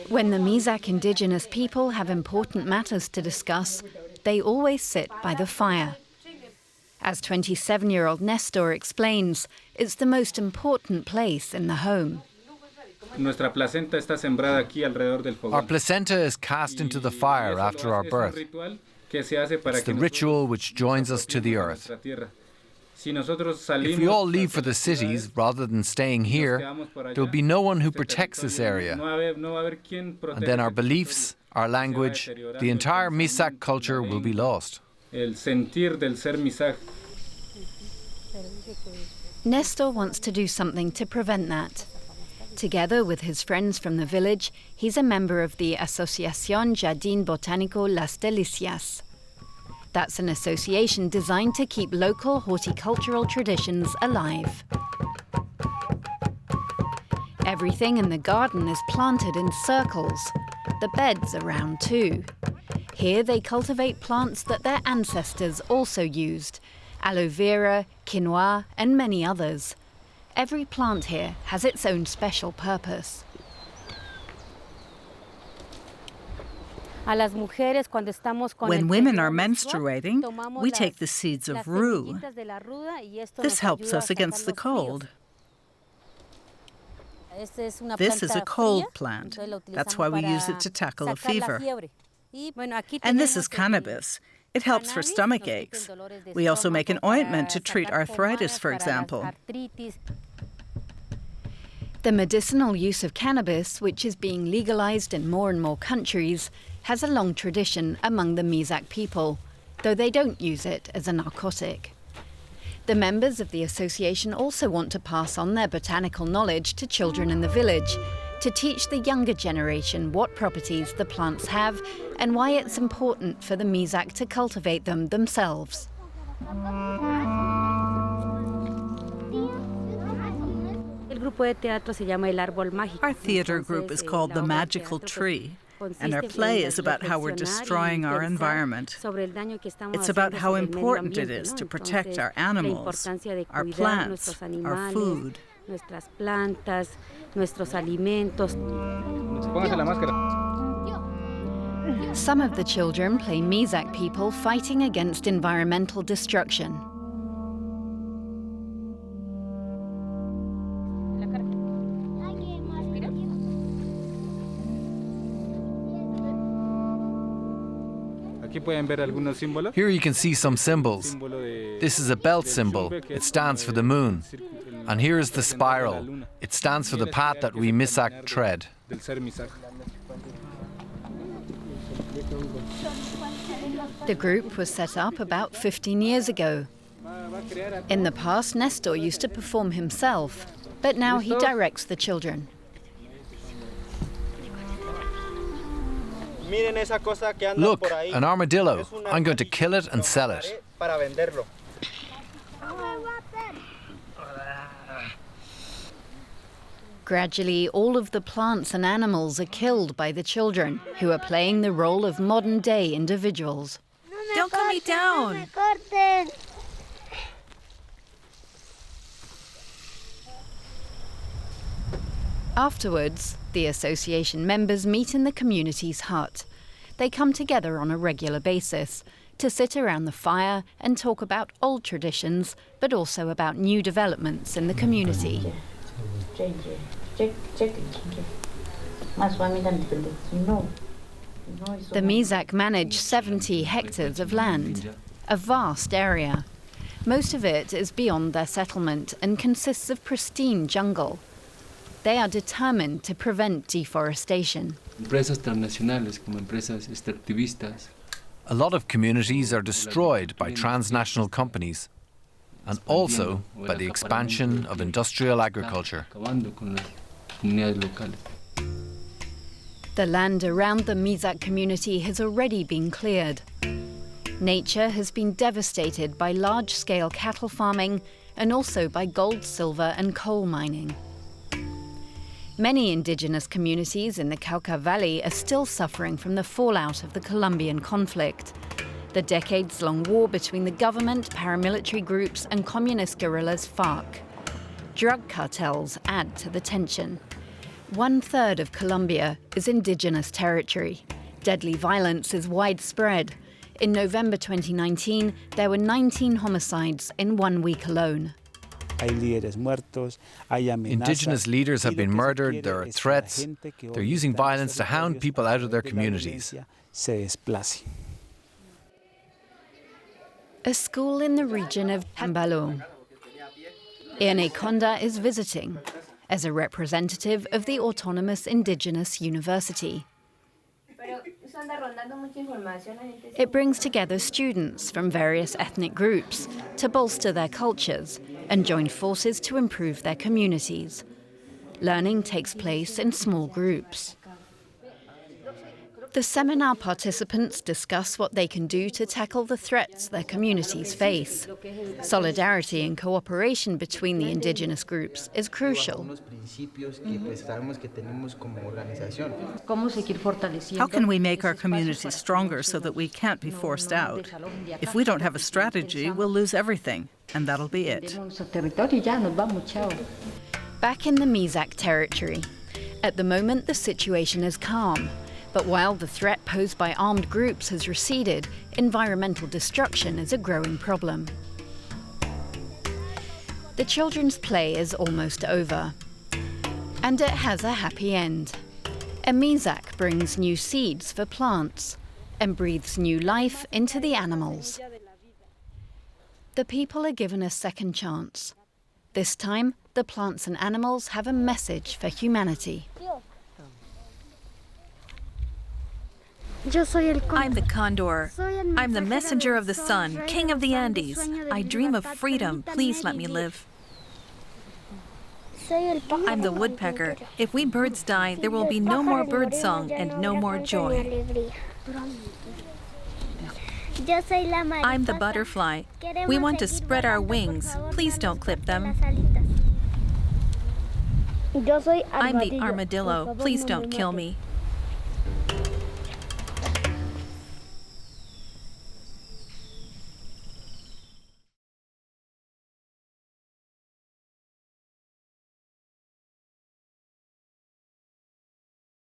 When the Misak indigenous people have important matters to discuss, they always sit by the fire. As 27-year-old Nestor explains, it's the most important place in the home. Our placenta is cast into the fire after our birth. It's the ritual which joins us to the earth. If we all leave for the cities rather than staying here, there will be no one who protects this area. And then our beliefs, our language, the entire Misak culture will be lost. Nestor wants to do something to prevent that. Together with his friends from the village, he's a member of the Asociación Jardín Botanical Las Delicias. That's an association designed to keep local horticultural traditions alive. Everything in the garden is planted in circles. The beds are round too. Here they cultivate plants that their ancestors also used: aloe vera, quinoa, and many others. Every plant here has its own special purpose. When women are menstruating, we take the seeds of rue. This helps us against the cold. This is a cold plant. That's why we use it to tackle a fever. And this is cannabis. It helps for stomach aches. We also make an ointment to treat arthritis, for example. The medicinal use of cannabis, which is being legalized in more and more countries, has a long tradition among the Misak people, though they don't use it as a narcotic. The members of the association also want to pass on their botanical knowledge to children in the village, to teach the younger generation what properties the plants have and why it's important for the Misak to cultivate them themselves. Our theatre group is called The Magical Tree, and our play is about how we're destroying our environment. It's about how important it is to protect our animals, our plants, our food. Some of the children play Misak people fighting against environmental destruction. Here you can see some symbols. This is a belt symbol. It stands for the moon. And here is the spiral. It stands for the path that we Misak tread. The group was set up about 15 years ago. In the past, Nestor used to perform himself, but now he directs the children. Look, an armadillo. I'm going to kill it and sell it. Gradually, all of the plants and animals are killed by the children, who are playing the role of modern-day individuals. Don't cut me down! Afterwards, the association members meet in the community's hut. They come together on a regular basis to sit around the fire and talk about old traditions, but also about new developments in the community. The Misak manage 70 hectares of land, a vast area. Most of it is beyond their settlement and consists of pristine jungle. They are determined to prevent deforestation. A lot of communities are destroyed by transnational companies and also by the expansion of industrial agriculture. The land around the Misak community has already been cleared. Nature has been devastated by large-scale cattle farming and also by gold, silver and coal mining. Many indigenous communities in the Cauca Valley are still suffering from the fallout of the Colombian conflict, the decades-long war between the government, paramilitary groups and communist guerrillas FARC. Drug cartels add to the tension. 1/3 of Colombia is indigenous territory. Deadly violence is widespread. In November 2019, there were 19 homicides in 1 week alone. Indigenous leaders have been murdered, there are threats. They're using violence to hound people out of their communities. A school in the region of Tambalo. Erne Konda is visiting as a representative of the autonomous Indigenous University. It brings together students from various ethnic groups to bolster their cultures and join forces to improve their communities. Learning takes place in small groups. The seminar participants discuss what they can do to tackle the threats their communities face. Solidarity and cooperation between the indigenous groups is crucial. How can we make our communities stronger so that we can't be forced out? If we don't have a strategy, we'll lose everything, and that'll be it. Back in the Misak territory. At the moment, the situation is calm. But while the threat posed by armed groups has receded, environmental destruction is a growing problem. The children's play is almost over. And it has a happy end. A Misak brings new seeds for plants and breathes new life into the animals. The people are given a second chance. This time, the plants and animals have a message for humanity. I'm the condor. I'm the messenger of the sun, king of the Andes. I dream of freedom. Please let me live. I'm the woodpecker. If we birds die, there will be no more bird song and no more joy. I'm the butterfly. We want to spread our wings. Please don't clip them. I'm the armadillo. Please don't kill me.